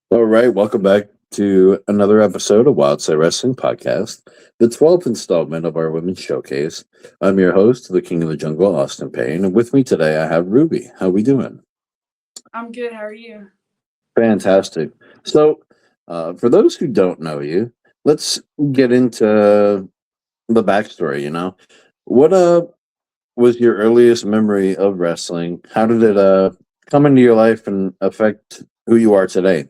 All right, welcome back to another episode of Wildside Wrestling Podcast, the 12th installment of our Women's Showcase. I'm your host, the King of the Jungle, Austin Payne, and with me today I have Ruby. How we doing? I'm good. How are you? Fantastic. So, for those who don't know you, let's get into the backstory. What was your earliest memory of wrestling? How did it come into your life and affect who you are today?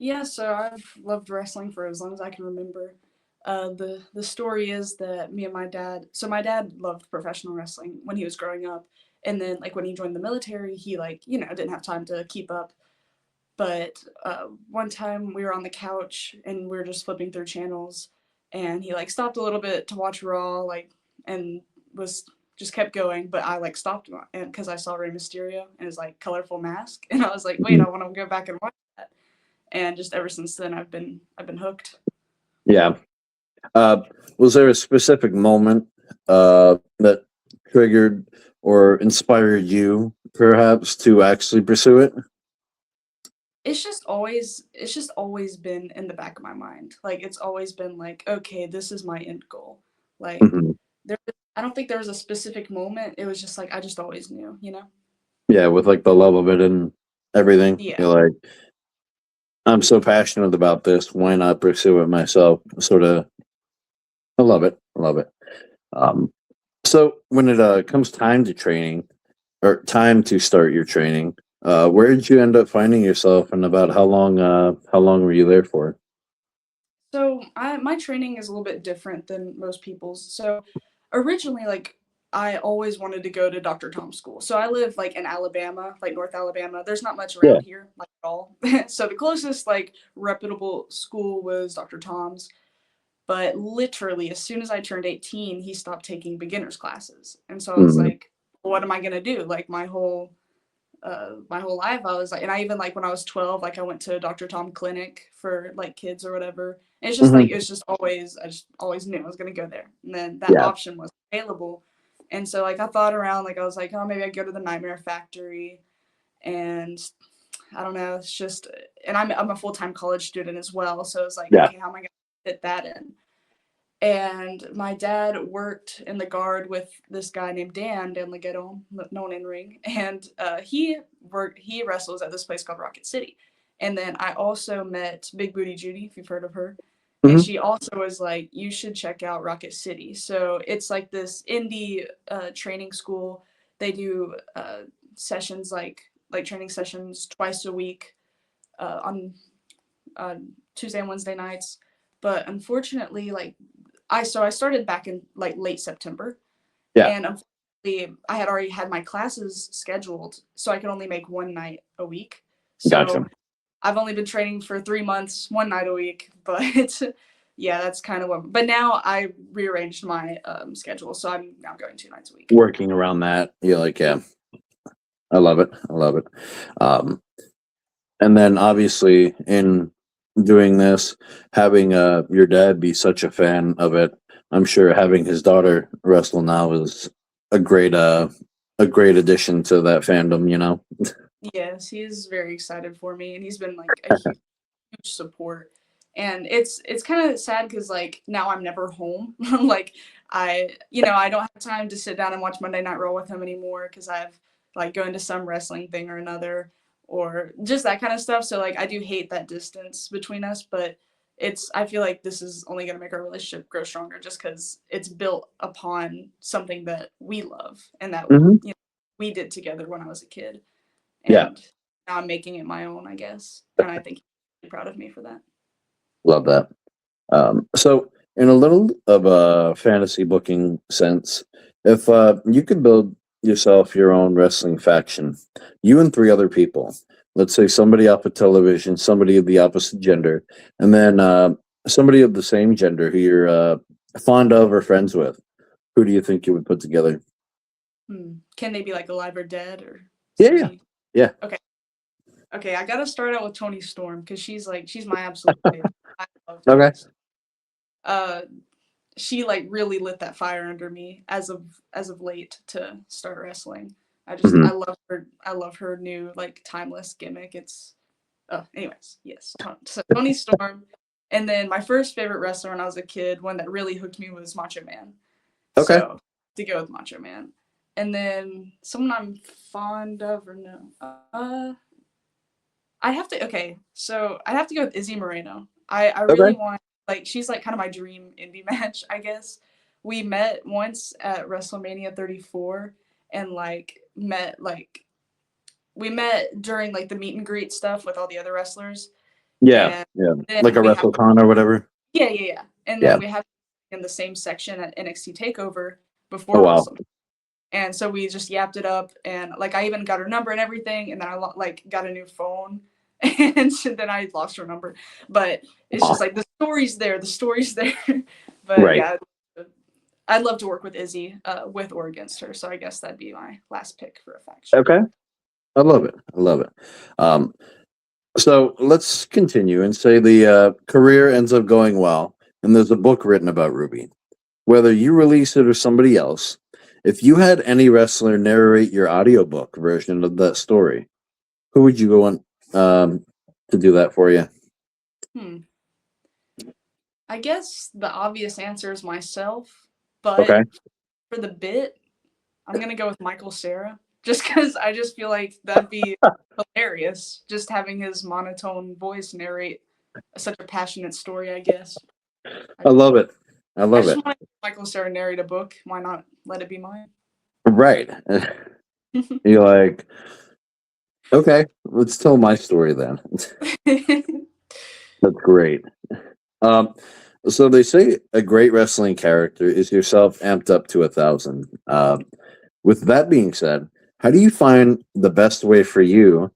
Yeah, so I've loved wrestling for as long as I can remember. The story is that me and my dad. So my dad loved professional wrestling when he was growing up, and then like when he joined the military, he didn't have time to keep up. But one time we were on the couch and we were just flipping through channels, and he like stopped a little bit to watch Raw, and was just kept going. But I like stopped and because I saw Rey Mysterio and his like colorful mask, and I was like, wait, Mhm. I want to go back and watch that. And just ever since then, I've been hooked. Yeah. Uh, was there a specific moment that triggered or inspired you, perhaps, to actually pursue it? It's just always been in the back of my mind. Like it's always been like, okay, this is my end goal. Like Mhm. there, I don't think there was a specific moment. It was just like I just always knew. Yeah, with like the love of it and everything. Yeah. You're like, I'm so passionate about this. Why not pursue it myself? Sort of. I love it. I love it. Um, so when it comes time to training or time to start your training, where did you end up finding yourself, and about how long were you there for? So my training is a little bit different than most people's. So originally, like I always wanted to go to Dr. Tom's school. So I live like in Alabama, like North Alabama. There's not much Yeah. around here, like at all. So the closest like reputable school was Dr. Tom's. But literally, as soon as I turned 18, he stopped taking beginners classes. And so I was Mhm. like, what am I gonna do? Like my whole life, I was like, and I even like when I was 12, like I went to Dr. Tom Clinic for like kids or whatever. And it's just like Mhm. it's just always I just always knew I was gonna go there. And then that Yeah. option was available. And so like I thought around, like I was like, oh maybe I go to the Nightmare Factory and I don't know, it's just and I'm a full-time college student as well. So it's like, Yeah. okay, how am I gonna fit that in? And my dad worked in the guard with this guy named Dan Leggero, known in ring, and he wrestles at this place called Rocket City. And then I also met Big Booty Judy, if you've heard of her, and Mhm. she also was like, you should check out Rocket City. So it's like this indie training school. They do sessions like training sessions twice a week on Tuesday and Wednesday nights. But unfortunately, I started back in like late September, Yeah. and unfortunately, I had already had my classes scheduled, so I could only make one night a week. Gotcha. So I've only been training for 3 months, one night a week. But yeah, that's kind of what. But now I rearranged my schedule, so I'm now going 2 nights a week. Working around that, you're like, yeah, I love it. I love it. Um, and then obviously in doing this, having your dad be such a fan of it, I'm sure having his daughter wrestle now is a great uh a great addition to that fandom. Yes, he is very excited for me, and he's been like a huge support. And it's kind of sad because like now I'm never home. Like I don't have time to sit down and watch Monday Night Raw with him anymore because I've like going to some wrestling thing or another or just that kind of stuff. So like I do hate that distance between us, but I feel like this is only going to make our relationship grow stronger just because it's built upon something that we love and that Hmm. we did together when I was a kid, Yeah, and now I'm making it my own, I guess. And I think he's proud of me for that. love that. So, in a little of a fantasy booking sense, if you could build yourself your own wrestling faction, you and three other people, let's say somebody off of television, somebody of the opposite gender, and then somebody of the same gender who you're fond of or friends with, who do you think you would put together? Can they be like alive or dead or Yeah, yeah, somebody? yeah. Okay. Okay, I gotta start out with Tony Storm because she's my absolute favorite. I love Tony. Okay. Uh, she like really lit that fire under me as of late to start wrestling. Hmm. I love her new like timeless gimmick. It's Oh, anyways, yes, so Tony Storm. And then my first favorite wrestler when I was a kid, one that really hooked me, was Macho Man. Okay. So to go with Macho Man. And then someone I'm fond of or no. I have to okay, so I have to go with Izzy Moreno. I really Okay. want, like, she's like kind of my dream indie match, I guess. We met once at WrestleMania 34 and we met during like the meet and greet stuff with all the other wrestlers, Yeah. and Yeah. then Like a we have WrestleCon or whatever. yeah. And Yeah. then we have in the same section at NXT Takeover Oh before wow. WrestleMania. And so we just yapped it up, and like I even got her number and everything, and then I like got a new phone, and so then I lost her number. But it's just Aw. like the story's there. But Right. yeah, I'd love to work with Izzy, with or against her. So I guess that'd be my last pick for a faction. Okay. I love it. I love it. Um, so let's continue and say the career ends up going well, and there's a book written about Ruby. Whether you release it or somebody else, if you had any wrestler narrate your audiobook version of that story, who would you go on to do that for you? Hmm. I guess the obvious answer is myself, but Okay. for the bit, I'm gonna go with Michael Cera, just because I just feel like that'd be hilarious, just having his monotone voice narrate such a passionate story. I guess I love it. I I love just it. want Michael Cera narrate a book. Why not let it be mine? Right. You're like, okay, let's tell my story then. That's great. Um, so they say a great wrestling character is yourself amped up to 1,000. With that being said, how do you find the best way for you,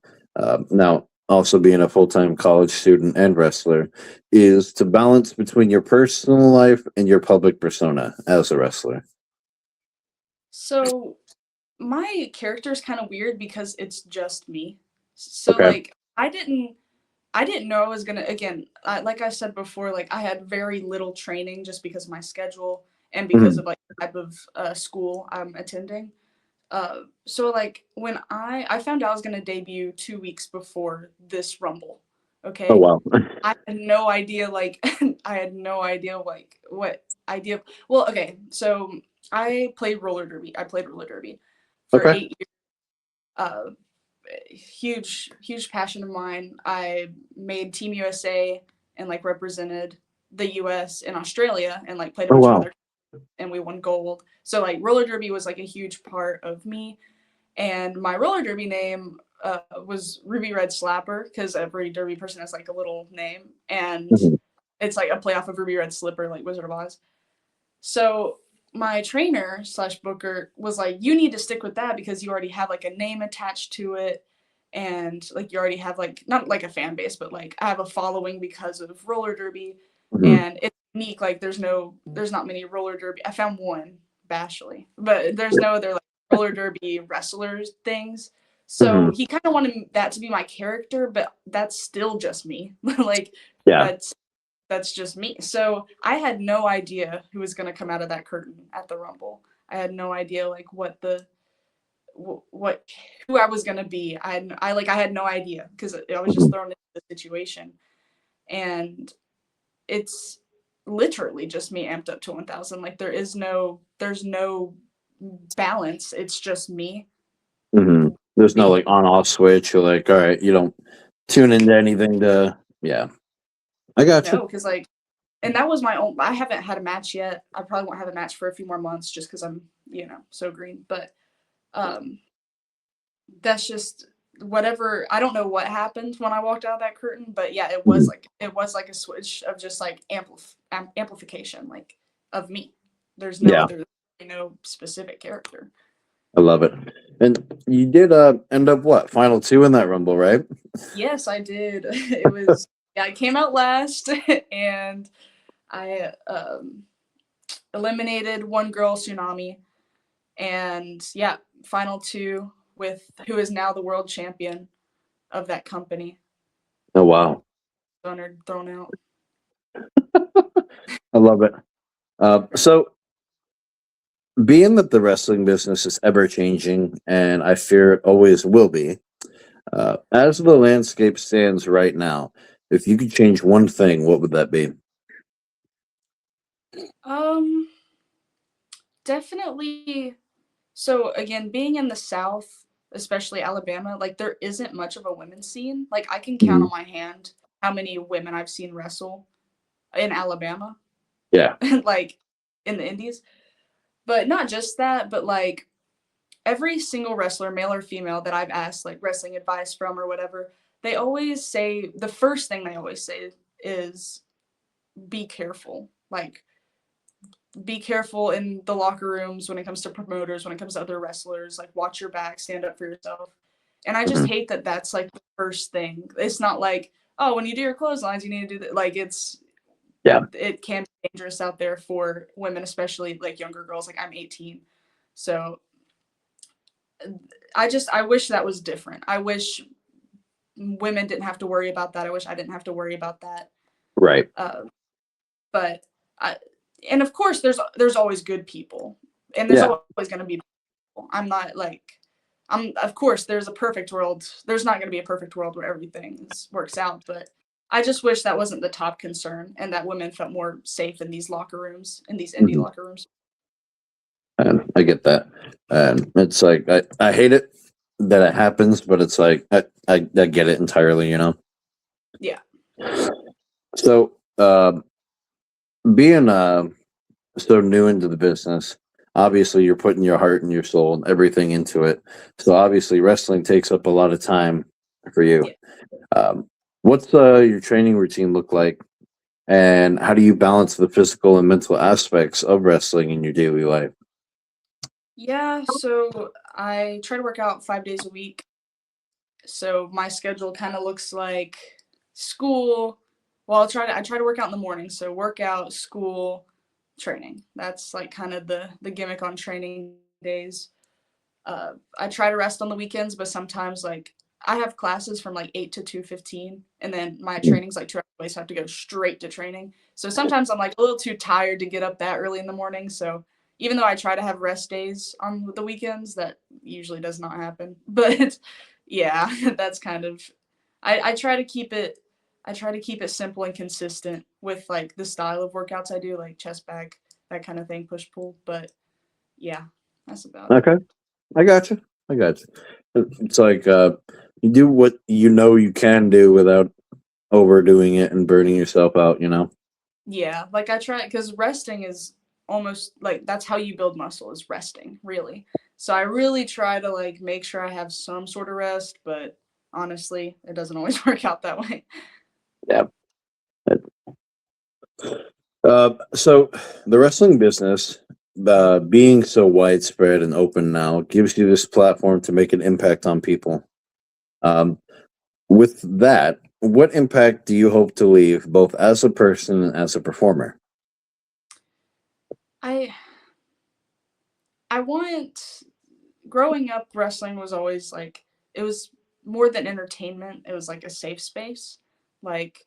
now also being a full-time college student and wrestler, is to balance between your personal life and your public persona as a wrestler? So my character is kind of weird because it's just me. So Okay. like I didn't know I was gonna again. Like I said before, like I had very little training just because of my schedule and because Mhm. of like the type of school I'm attending. So like when I found out I was gonna debut 2 weeks before this Rumble. Oh Okay, wow. I had no idea like I had no idea like what idea. Well, okay, so I played roller derby. I played roller derby for Okay. 8 years. Uh, huge passion of mine. I made Team USA and like represented the US in Australia and like played a Oh bunch of wow. other, and we won gold. So like roller derby was like a huge part of me, and my roller derby name was Ruby Red Slapper because every derby person has like a little name, and Mhm. it's like a playoff of Ruby Red Slipper, like Wizard of Oz. So my trainer slash booker was like, you need to stick with that because you already have like a name attached to it. And like you already have like not like a fan base, but like I have a following because of roller derby, Mhm. and it's unique. Like there's not many roller derby. I found one Bashley, but there's no other like roller derby wrestlers things. So Mhm. he kind of wanted that to be my character, but that's still just me. Like Yeah. that's that's just me. So I had no idea who was going to come out of that curtain at the Rumble. I had no idea like what who I was going to be. I had no idea because I was just Mhm. thrown into the situation, and it's literally just me amped up to 1,000. Like there's no balance. It's just me Mhm. There's no being like on off switch. You're like, all right, you don't tune into anything to. Yeah, I got you. no because like and that was my own. I haven't had a match yet. I probably won't have a match for a few more months just because I'm so green. But um that's just whatever. I don't know what happened when I walked out of that curtain, but yeah, Mhm. it was like a switch of just like amplification, like of me. There's no Yeah, other, no specific character. I love it. And you did end up what final two in that rumble, right? Yes, I did. It was yeah, I came out last, and I eliminated one girl, Tsunami, and yeah, final two with who is now the world champion of that company. Oh wow, Thrown out. I love it. So being that the wrestling business is ever changing, and I fear it always will be, As the landscape stands right now, if you could change one thing, what would that be? Um, Definitely. So again, being in the South, especially Alabama, like there isn't much of a women's scene. Like I can count Mhm. on my hand how many women I've seen wrestle in Alabama, Yeah. like in the Indies. But not just that, but like every single wrestler, male or female, that I've asked like wrestling advice from or whatever, they always say the first thing they always say is be careful. Like be careful in the locker rooms when it comes to promoters, when it comes to other wrestlers, like watch your back, stand up for yourself. And I just Mhm. hate that that's like the first thing. It's not like, oh, when you do your clotheslines, you need to do that. Like Yeah. it can be dangerous out there for women, especially like younger girls. Like I'm 18. So I wish that was different. I wish women didn't have to worry about that. I wish I didn't have to worry about that. Right. Uh, but I, and of course there's always good people, and there's Yeah. always going to be people. I'm not like I'm of course there's a perfect world. There's not going to be a perfect world where everything works out, but I just wish that wasn't the top concern and that women felt more safe in these locker rooms, in these indie Mhm. locker rooms. And I get that. And it's like I hate it that it happens, but it's like I get it entirely, you know. Yeah. So being so new into the business, obviously you're putting your heart and your soul and everything into it. So obviously wrestling takes up a lot of time for you. Yeah. What's your training routine look like, and how do you balance the physical and mental aspects of wrestling in your daily life? Yeah, so I try to work out 5 days a week. So my schedule kind of looks like school. Well, I try to work out in the morning. So workout, school, training. That's like kind of the gimmick on training days. I try to rest on the weekends, but sometimes like I have classes from like 8 to 2:15, and then my training's like 2 hours away, so I have to go straight to training. So sometimes I'm like a little too tired to get up that early in the morning. So even though I try to have rest days on the weekends, that usually does not happen. But yeah, that's kind of I try to keep it simple and consistent with like the style of workouts I do, like chest bag, that kind of thing, push pull. But yeah, that's about it. Okay, I got you. I got you. It's like you do what you know you can do without overdoing it and burning yourself out. You know. Yeah, like I try because resting is almost like that's how you build muscle is resting, really. So I really try to like make sure I have some sort of rest, but honestly, it doesn't always work out that way. Yeah. So the wrestling business, being so widespread and open now, gives you this platform to make an impact on people. Um, with that, what impact do you hope to leave both as a person and as a performer? I I want growing up wrestling was always like it was more than entertainment. It was like a safe space. Like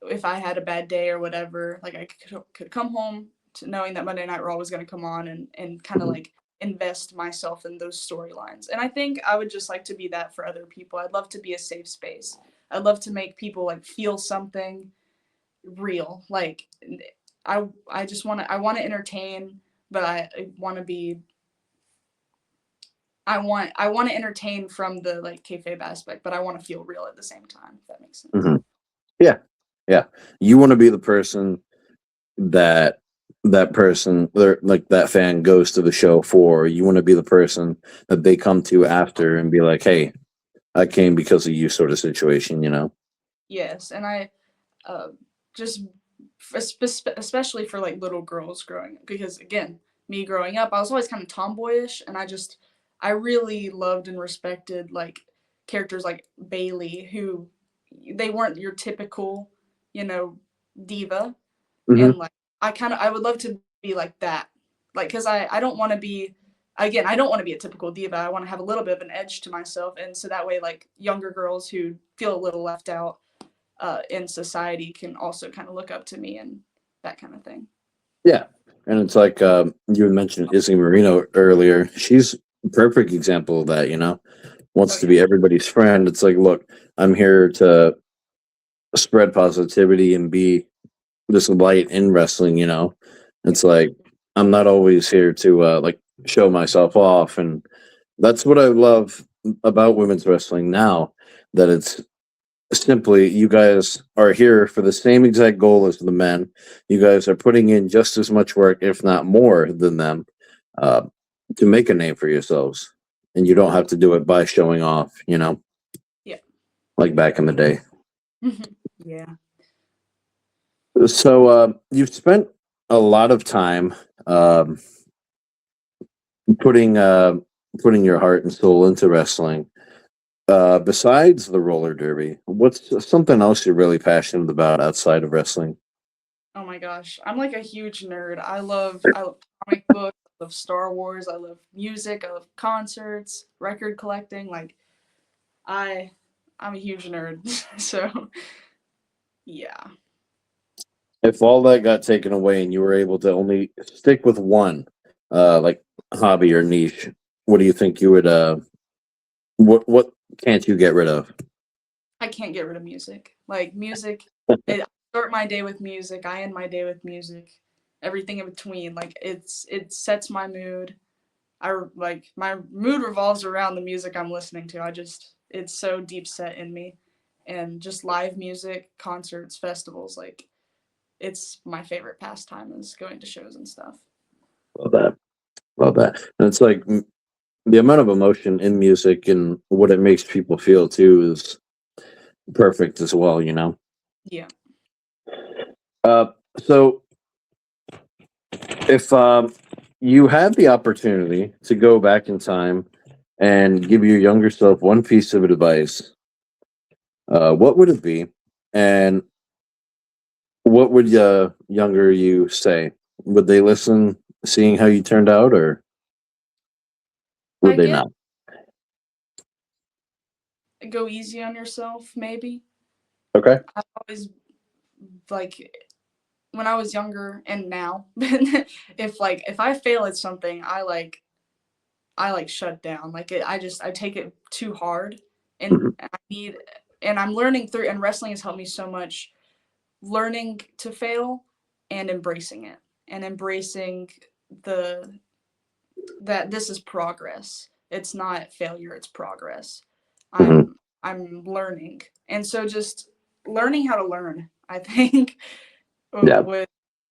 if I had a bad day or whatever, like I could come home to knowing that Monday Night Raw was going to come on and kind of Mhm. like invest myself in those storylines. And I think I would just like to be that for other people. I'd love to be a safe space. I'd love to make people like feel something real. Like I just want to I want to entertain, but I want to be I want to entertain from the like kayfabe aspect, but I want to feel real at the same time. If that makes sense. Mhm. Yeah, yeah. You want to be the person that like that fan goes to the show for. You want to be the person that they come to after and be like, "Hey, I came because of you," sort of situation. You know. Yes, and I uh, just especially for like little girls growing up because again me growing up I was always kind of tomboyish and I really loved and respected like characters like Bailey who they weren't your typical you know diva Hmm. and like I would love to be like that like because I don't want to be again I don't want to be a typical diva. I want to have a little bit of an edge to myself and so that way like younger girls who feel a little left out in society can also kind of look up to me and that kind of thing. Yeah, and it's like you had mentioned Izzy Marino earlier. She's a perfect example of that. You know, wants Oh to yeah. be everybody's friend. It's like, look, I'm here to spread positivity and be this light in wrestling, you know. Yeah. It's like I'm not always here to like show myself off, and that's what I love about women's wrestling now, that it's simply you guys are here for the same exact goal as the men. You guys are putting in just as much work, if not more than them, uh, to make a name for yourselves, and you don't have to do it by showing off, you know, Yeah. like back in the day. Yeah. So you've spent a lot of time um, putting putting your heart and soul into wrestling. Besides the roller derby, what's something else you're really passionate about outside of wrestling? Oh my gosh, I'm like a huge nerd. I love comic books, I love Star Wars, I love music, I love concerts, record collecting. Like I I'm a huge nerd. So yeah. If all that got taken away and you were able to only stick with one, like hobby or niche, what do you think you would? What can't you get rid of? I can't get rid of music. Like music, I start my day with music, I end my day with music. Everything in between. Like it sets my mood. Like my mood revolves around the music I'm listening to. I just it's so deep set in me. And just live music, concerts, festivals, like it's my favorite pastime is going to shows and stuff. Love that. Love that. And it's like the amount of emotion in music and what it makes people feel too is perfect as well. You know. Yeah. Uh, so if you had the opportunity to go back in time and give your younger self one piece of advice, what would it be? And what would younger you say? Would they listen, seeing how you turned out, or would I they guess not? go easy on yourself, maybe. Okay. I've always like when I was younger and now, if I fail at something, I like shut down. Like I take it too hard, and Mhm. I need and I'm learning through and wrestling has helped me so much learning to fail and embracing it and embracing the that this is progress. It's not failure, it's progress. Mhm. I'm learning. And so just learning how to learn, I think Yeah.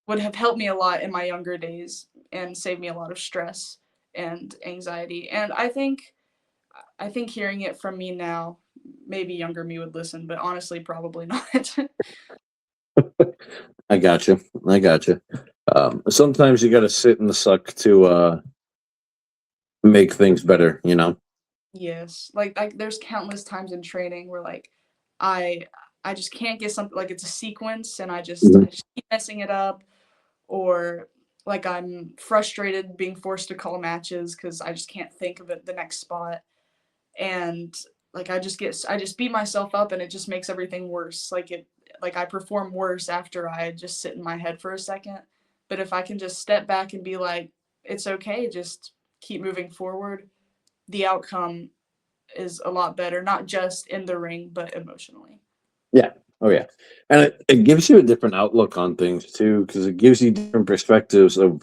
would have helped me a lot in my younger days and saved me a lot of stress and anxiety. And I think hearing it from me now, maybe younger me would listen, but honestly probably not. I got you. I got you. Sometimes you got to sit in the suck to make things better. You know. Yes. Like there's countless times in training where like I I just can't get something like it's a sequence and Mhm. I just keep messing it up or like I'm frustrated being forced to call matches cuz I just can't think of it the next spot and like I just beat myself up and it just makes everything worse. Like I perform worse after I just sit in my head for a second. But if I can just step back and be like it's okay, just keep moving forward, the outcome is a lot better, not just in the ring, but emotionally. Yeah. Oh yeah. And it gives you a different outlook on things too, because it gives you different perspectives of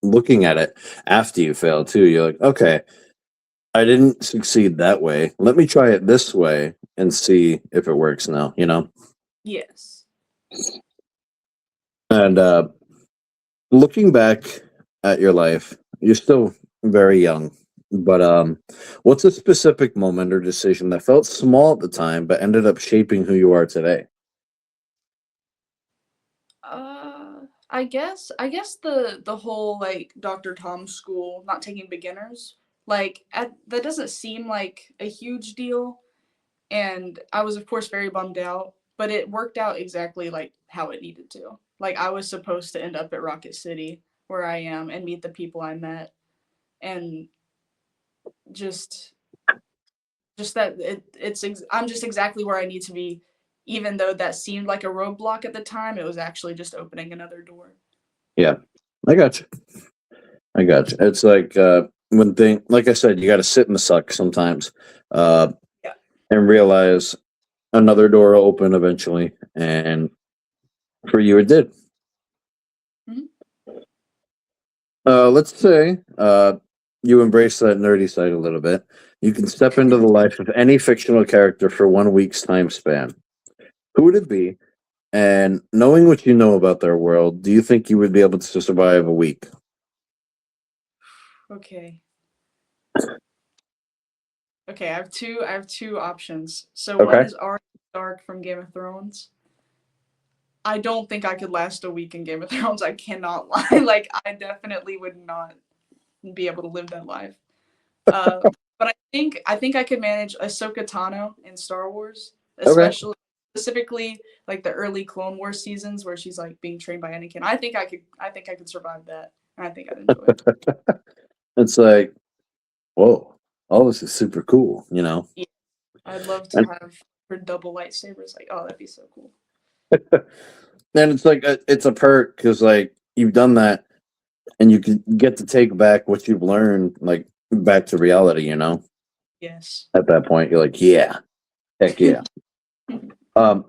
looking at it after you fail too. You're like, okay, I didn't succeed that way. Let me try it this way and see if it works now, you know? Yes. And looking back at your life, you're still very young. But what's a specific moment or decision that felt small at the time but ended up shaping who you are today? I guess the whole like Dr. Tom school not taking beginners, that doesn't seem like a huge deal, and I was of course very bummed out, but it worked out exactly like how it needed to. Like I was supposed to end up at Rocket City where I am and meet the people I met and just just that I'm just exactly where I need to be, even though that seemed like a roadblock at the time. It was actually just opening another door. Yeah, I got you. I got you. It's like when like I said, you got to sit in the suck sometimes, uh, Yeah. and realize another door will open eventually, and for you, it did. Mhm. Let's say you embrace that nerdy side a little bit. You can step into the life of any fictional character for 1 week's time span. Who would it be? And knowing what you know about their world, do you think you would be able to survive a week? Okay. Okay, I have two options. So one Okay. is Arya Stark from Game of Thrones. I don't think I could last a week in Game of Thrones. I cannot lie. Like I definitely would not be able to live that life. Uh, but I think I could manage Ahsoka Tano in Star Wars, Okay. especially specifically like the early Clone Wars seasons where she's like being trained by Anakin. I think I could survive that, and I think I'd enjoy it. It's like, whoa, all this is super cool, you know? Yeah, I'd love to And, have her double lightsabers. Like, oh, that'd be so cool. and it's like, it's a perk because, like, you've done that and you can get to take back what you've learned, like, back to reality, you know? Yes. At that point, you're like, yeah, heck yeah. Um,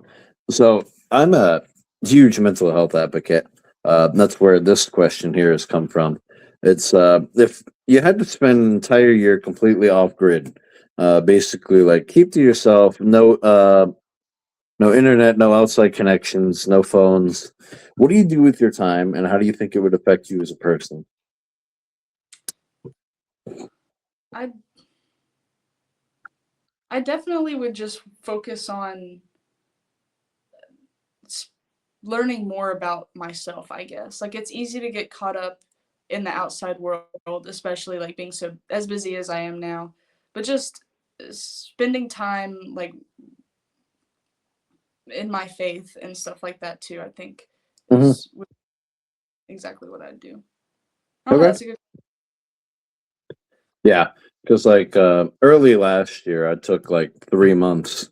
so I'm a huge mental health advocate. That's where this question here has come from. It's if you had to spend an entire year completely off grid, basically like keep to yourself, no internet, no outside connections, no phones. What do you do with your time, and how do you think it would affect you as a person? I I definitely would just focus on learning more about myself, I guess. Like it's easy to get caught up in the outside world, especially like being so as busy as I am now. But just spending time like in my faith and stuff like that too, I think Hmm. is exactly what I'd do. Oh, Okay. that's a good. Yeah, because like early last year, I took like 3 months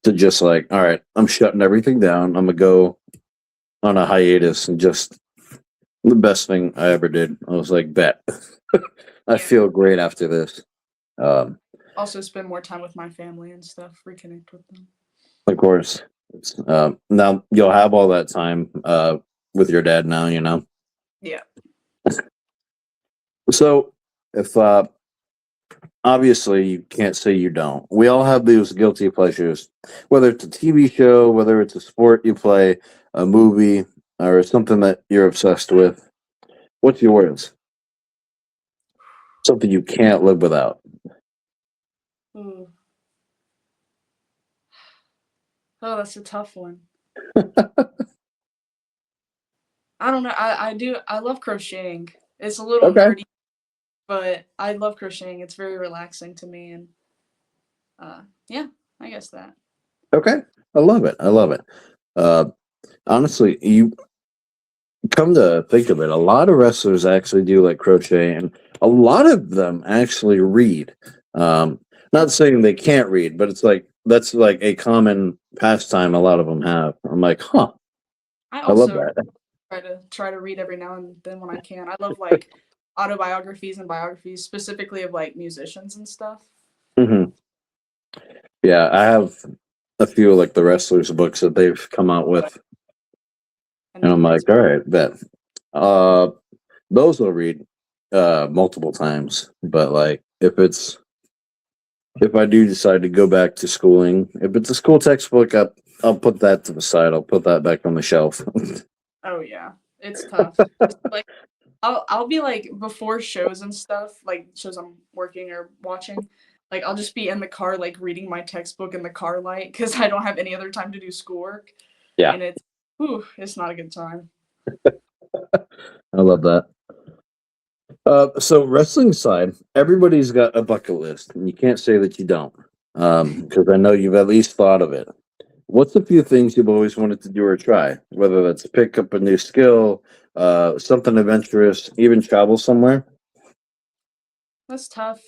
to just like, all right, I'm shutting everything down. I'm gonna go on a hiatus and just the best thing I ever did. I was like, bet. I Yeah. feel great after this. Um, Also spend more time with my family and stuff, reconnect with them. of course, now you'll have all that time with your dad now, you know. Yeah. So if obviously you can't say you don't, we all have those guilty pleasures, whether it's a TV show, whether it's a sport you play, a movie, or something that you're obsessed with. What's yours? Something you can't live without. Ooh. Oh, that's a tough one. I don't know. I love crocheting. It's a little Okay. nerdy, but I love crocheting. It's very relaxing to me, and yeah, I guess that. Okay. I love it. I love it. Uh, honestly, you come to think of it, a lot of wrestlers actually do like crochet, and a lot of them actually read. Not saying they can't read, but it's like that's like a common pastime a lot of them have. I'm like, huh, I I love also that. try to read every now and then when I can. I love like autobiographies and biographies, specifically of like musicians and stuff. Hmm. Yeah, I have a few like the wrestlers books that they've come out with, And and I'm that's like, all right, bet. Uh, those will read multiple times, but like if I do decide to go back to schooling, if it's a school textbook, I'll put that to the side. I'll put that back on the shelf. oh yeah, it's tough. Like I'll be like before shows and stuff, like shows I'm working or watching. Like I'll just be in the car like reading my textbook in the car light because I don't have any other time to do schoolwork, Yeah, and it's not a good time. I love that. So wrestling side, everybody's got a bucket list, and you can't say that you don't, because I know you've at least thought of it. What's a few things you've always wanted to do or try? Whether that's pick up a new skill, something adventurous, even travel somewhere. That's tough.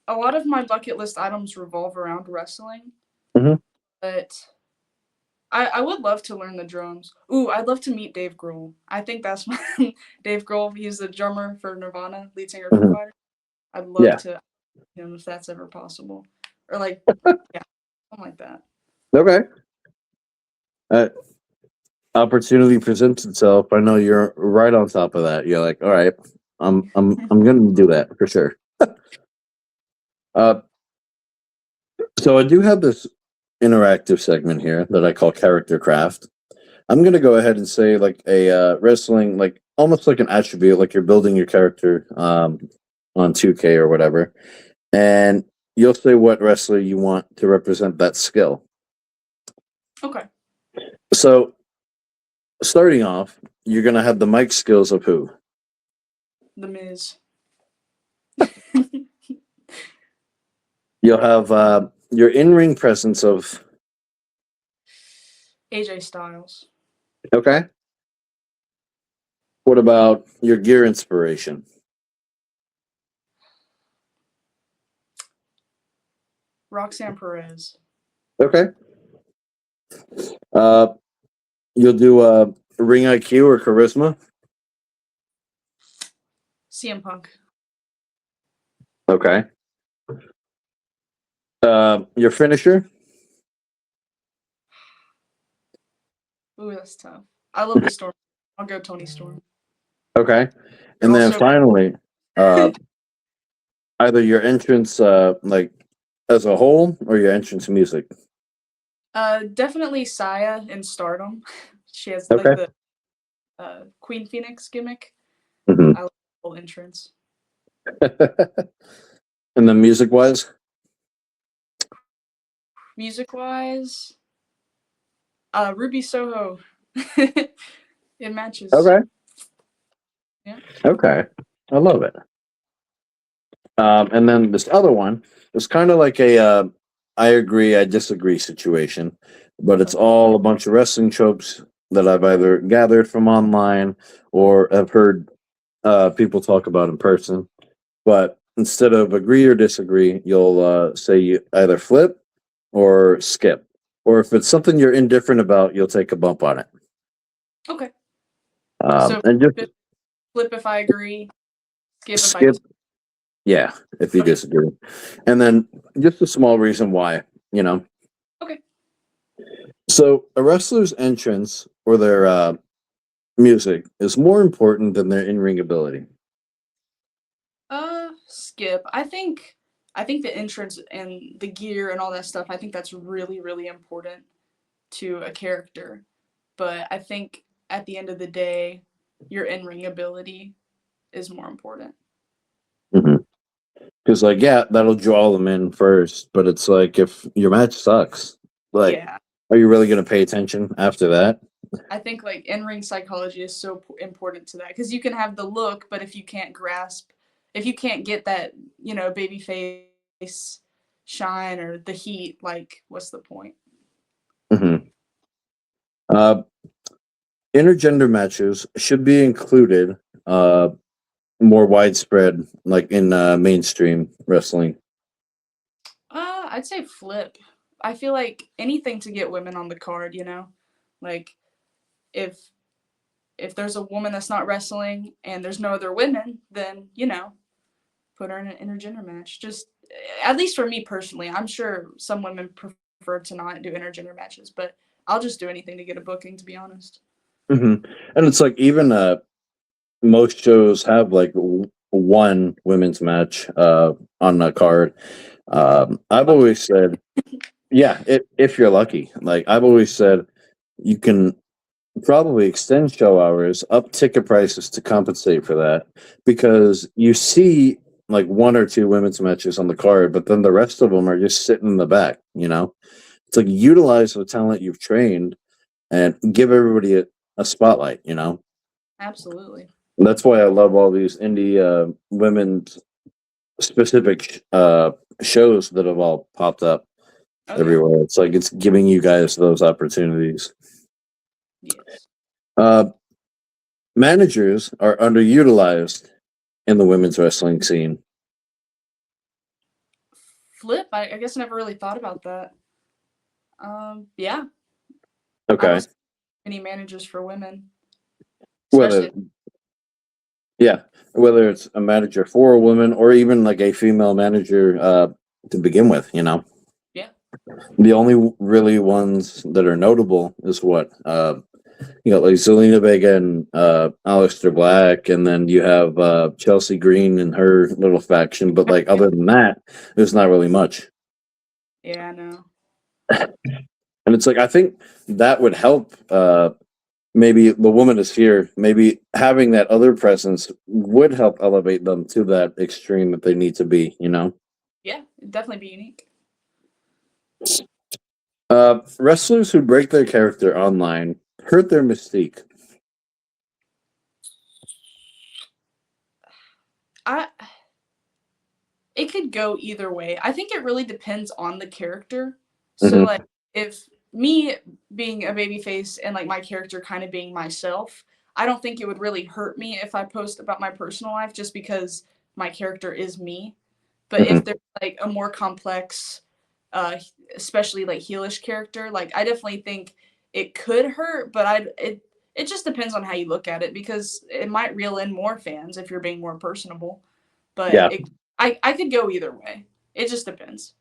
A lot of my bucket list items revolve around wrestling, Hmm. but I would love to learn the drums. Ooh, I'd love to meet Dave Grohl. I think that's my Dave Grohl. He's the drummer for Nirvana, lead singer of Foo Hmm. Fighters. I'd love Yeah. to him if that's ever possible, or like yeah, something like that. Okay. Uh, Opportunity presents itself. I know you're right on top of that. You're like, all right, I'm gonna do that for sure. Uh, so I do have this interactive segment here that I call character craft. I'm gonna go ahead and say like a wrestling, like almost like an attribute, like you're building your character on 2K or whatever, and you'll say what wrestler you want to represent that skill. Okay. So starting off, you're gonna have the mic skills of who? The Miz. You'll have your in-ring presence of AJ Styles. okay. What about your gear inspiration? Roxanne Perez. Okay. Uh, you'll do ring IQ or charisma. CM Punk. Okay. Your finisher. Ooh, that's tough. I love the Storm. I'll go Tony Storm. Okay. And then Also, finally, either your entrance, like as a whole, or your entrance music. definitely Saya in Stardom. She has like Okay. the Queen Phoenix gimmick. hmm I love the whole entrance. And then music wise. Music wise, Ruby Soho. It matches. Okay. Yeah. Okay. I love it. And then this other one is kind of like a I agree, I disagree situation, but it's all a bunch of wrestling tropes that I've either gathered from online or have heard people talk about in person. But instead of agree or disagree, you'll say you either flip or skip. Or if it's something you're indifferent about, you'll take a bump on it. Okay. So And just flip if I agree, skip if I skip, disagree. yeah, if you Okay. disagree. And then just a small reason why, you know. Okay. So a wrestler's entrance or their music is more important than their in-ring ability. Skip. I think the entrance and the gear and all that stuff, I think that's really, really important to a character. But I think at the end of the day, your in-ring ability is more important. Because, like, yeah, that'll draw them in first, but it's like if your match sucks, like, Yeah. are you really going to pay attention after that? I think like in-ring psychology is so important to that because you can have the look, but if you can't get that, baby face shine or the heat, like what's the point? hmm Uh, Intergender matches should be included more widespread, like in mainstream wrestling. I'd say flip. I feel like anything to get women on the card, like if there's a woman that's not wrestling and there's no other women, then put her in an intergender match. Just at least for me personally, I'm sure some women prefer to not do intergender matches, but I'll just do anything to get a booking, to be honest. And it's like even most shows have like one women's match on the card. I've always said, yeah, if you're lucky, like I've always said, you can probably extend show hours, up ticket prices to compensate for that because you see like one or two women's matches on the card, but then the rest of them are just sitting in the back. It's like utilize the talent you've trained and give everybody a spotlight. Absolutely. That's why I love all these indie women's specific shows that have all popped up Okay. everywhere. It's like it's giving you guys those opportunities. Yes. Managers are underutilized in the women's wrestling scene. Flip. I guess I never really thought about that. Yeah. I Okay. don't see any managers for women, Whether, especially. yeah. whether it's a manager for a woman or even like a female manager to begin with, you know. Yeah. The only really ones that are notable is what you got like Zelina Vega and Aleister Black, and then you have Chelsea Green and her little faction. But like other than that, there's not really much. Yeah, I know. And it's like I think that would help. Maybe the woman is here. Maybe having that other presence would help elevate them to that extreme that they need to be. You know, Yeah, it'd definitely be unique. wrestlers who break their character online hurt their mystique. I it could go either way. I think it really depends on the character. So Mhm. like if me being a baby face and like my character kind of being myself, I don't think it would really hurt me if I post about my personal life just because my character is me. But if Mhm. there's like a more complex uh especially like heelish character, like I definitely think it could hurt, but it just depends on how you look at it because it might reel in more fans if you're being more personable. But Yeah. I could go either way. It just depends.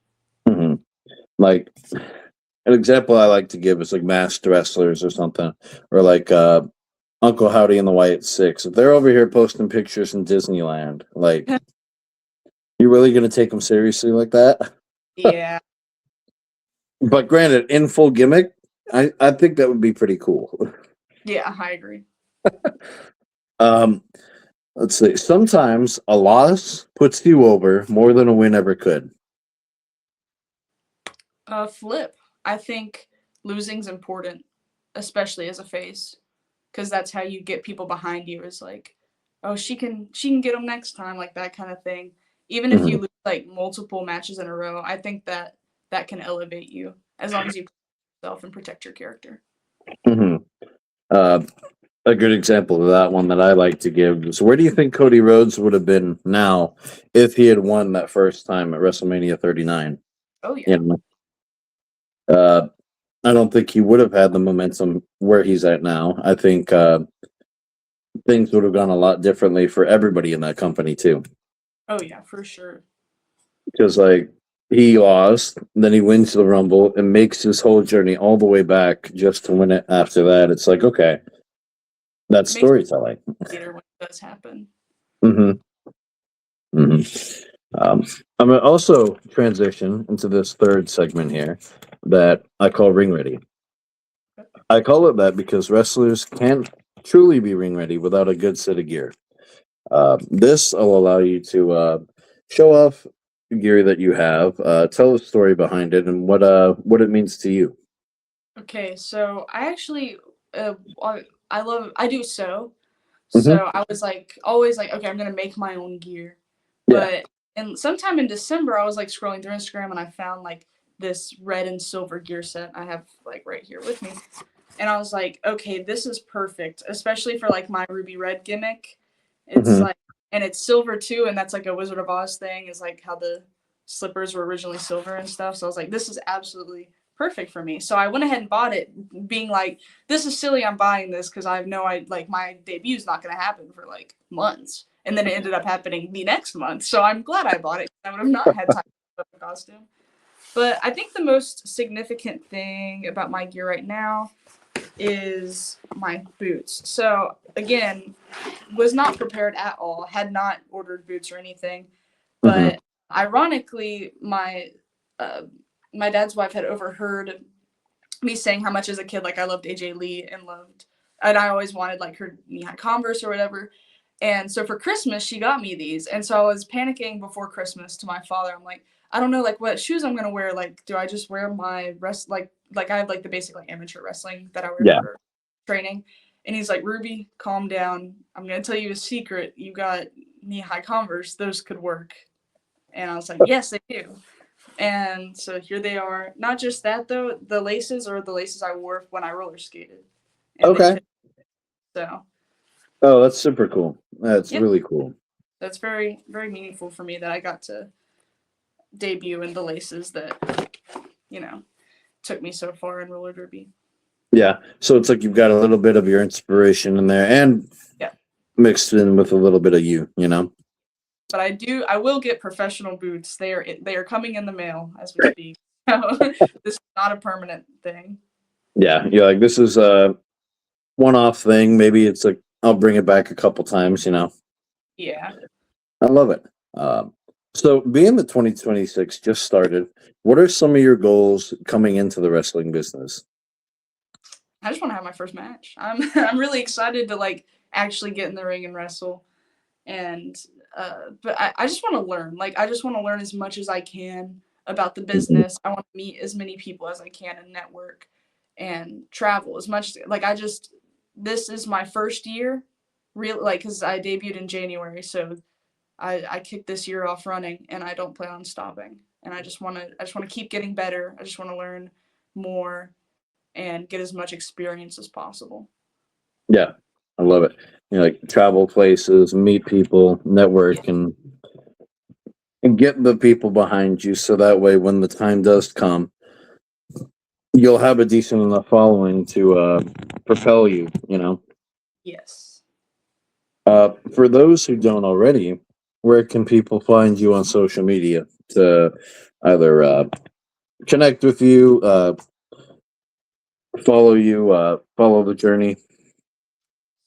Mhm. Like an example I like to give is like masked wrestlers or something, or like Uncle Howdy and the White Six. If they're over here posting pictures in Disneyland, like you really gonna take them seriously like that? Yeah. But granted, in full gimmick, I think that would be pretty cool. Yeah, I agree. Um, let's see. Sometimes a loss puts you over more than a win ever could. Flip. I think losing's important, especially as a face, because that's how you get people behind you. Is like, oh, she can get them next time, like that kind of thing. Even if Mhm. you lose like multiple matches in a row, I think that that can elevate you as long as you protect yourself and protect your character. Mhm. Uh, a good example of that one that I like to give is where do you think Cody Rhodes would have been now if he had won that first time at WrestleMania 39? Oh You yeah, know, uh, I don't think he would have had the momentum where he's at now. I think things would have gone a lot differently for everybody in that company too. oh yeah, for sure. Because like he lost, then he wins the Rumble and makes his whole journey all the way back just to win it after that. It's like, okay, that's Makes storytelling. it later when it does happen. Hmm. Hmm. I'm gonna also transition into this third segment here that I call ring ready. I call it that because wrestlers can't truly be ring ready without a good set of gear. This will allow you to show off gear that you have, tell the story behind it, and what it means to you. Okay, so I actually I do sew. Hmm. So I was like always like, okay, I'm gonna make my own gear. Yeah. But and sometime in December, I was like scrolling through Instagram and I found like this red and silver gear set I have like right here with me. And I was like, okay, this is perfect, especially for like my ruby red gimmick. It's Hmm. like and it's silver too, and that's like a Wizard of Oz thing, is like how the slippers were originally silver and stuff. So I was like, this is absolutely perfect for me. So I went ahead and bought it, being like, this is silly, I'm buying this because I know I like my debute's not gonna happen for like months. And then it ended up happening the next month. So I'm glad I bought it. I would have not had time to put the costume. But I think the most significant thing about my gear right now is my boots. So again, was not prepared at all, had not ordered boots or anything. Hmm. But ironically, uh, my dad's wife had overheard me saying how much as a kid like I loved AJ Lee and I always wanted like her knee-high Converse or whatever. And so for Christmas, she got me these. And so I was panicking before Christmas to my father. I'm like, I don't know like what shoes I'm gonna wear. Like, do I just wear my like I have like the basic like amateur wrestling that I wear Yeah. for training? And he's like, Ruby, calm down. I'm gonna tell you a secret. You got knee-high Converse. Those could work. And I was like, yes, they do. And so here they are. Not just that though, the laces are the laces I wore when I roller skated. And they Okay. fit. So Oh, that's super cool. That's yeah, really cool. that's very, very meaningful for me that I got to debut in the laces that, you know, took me so far in roller derby. Yeah. So it's like you've got a little bit of your inspiration in there, and Yeah. mixed in with a little bit of you, you know? But I will get professional boots. They are coming in the mail as we speak. So this is not a permanent thing. Yeah, you're like, this is a one-off thing. Maybe it's like, I'll bring it back a couple times, you know? Yeah. I love it. So being the 2026 just started, what are some of your goals coming into the wrestling business? I just want to have my first match. I'm really excited to like actually get in the ring and wrestle. And but I just want to learn. Like I just want to learn as much as I can about the Mhm. business. I want to meet as many people as I can and network and travel as much. Like I just this is my first year, real like because I debuted in January, so I kicked this year off running, and I don't plan on stopping. And I just want to keep getting better. I just want to learn more and get as much experience as possible. Yeah, I love it. You know, like travel places, meet people, Yeah. network, and get the people behind you so that way when the time does come, you'll have a decent enough following to propel you, you know? Yes. For those who don't already, where can people find you on social media to either connect with you, follow you, follow the journey?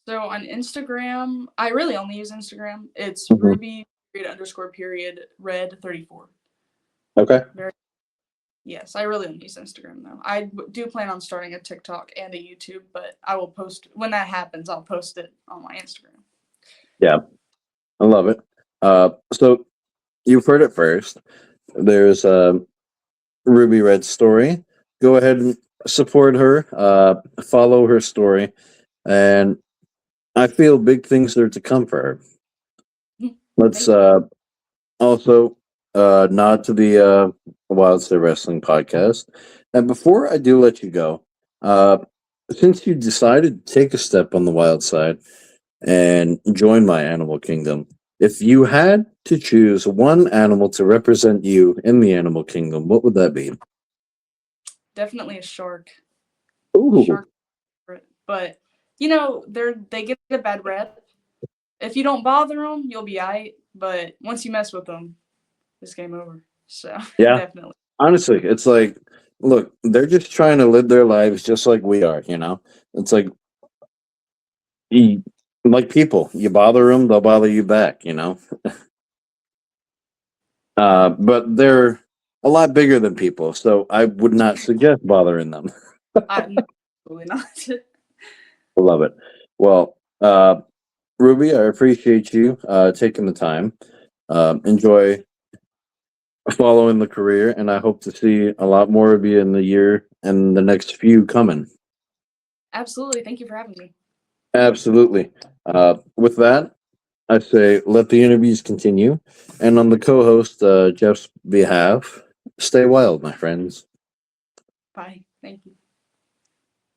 So on Instagram, I really only use Instagram. It's Mhm. Ruby period underscore period red 34. Okay. Very yes, I really only use Instagram though. Do plan on starting a TikTok and a YouTube, but I will post when that happens. I'll post it on my Instagram. Yeah, I love it. So you've heard it first. There's Ruby Red's story. Go ahead and support her, follow her story, and I feel big things are to come for her. Let's Thank you. also nod to the Wild Star Wrestling podcast. And before I do let you go, uh, since you decided to take a step on the wild side and join my animal kingdom, if you had to choose one animal to represent you in the animal kingdom, what would that be? Definitely a shark. Ooh, Shark, but they get a bad rep. If you don't bother them, you'll be alright. But once you mess with them, it's game over. So yeah. definitely. Honestly, it's like, look, they're just trying to live their lives just like we are, you know? It's you, like people, you bother them, they'll bother you back, you know? But they're a lot bigger than people, so I would not suggest bothering them. I'm absolutely not. I love it. Well, Ruby, I appreciate you taking the time. Enjoy following the career, and I hope to see a lot more of you in the year and the next few coming. Absolutely. Thank you for having me. Absolutely. With that, I say let the interviews continue. And on the co host, Jeff's behalf, stay wild, my friends. Bye. Thank you.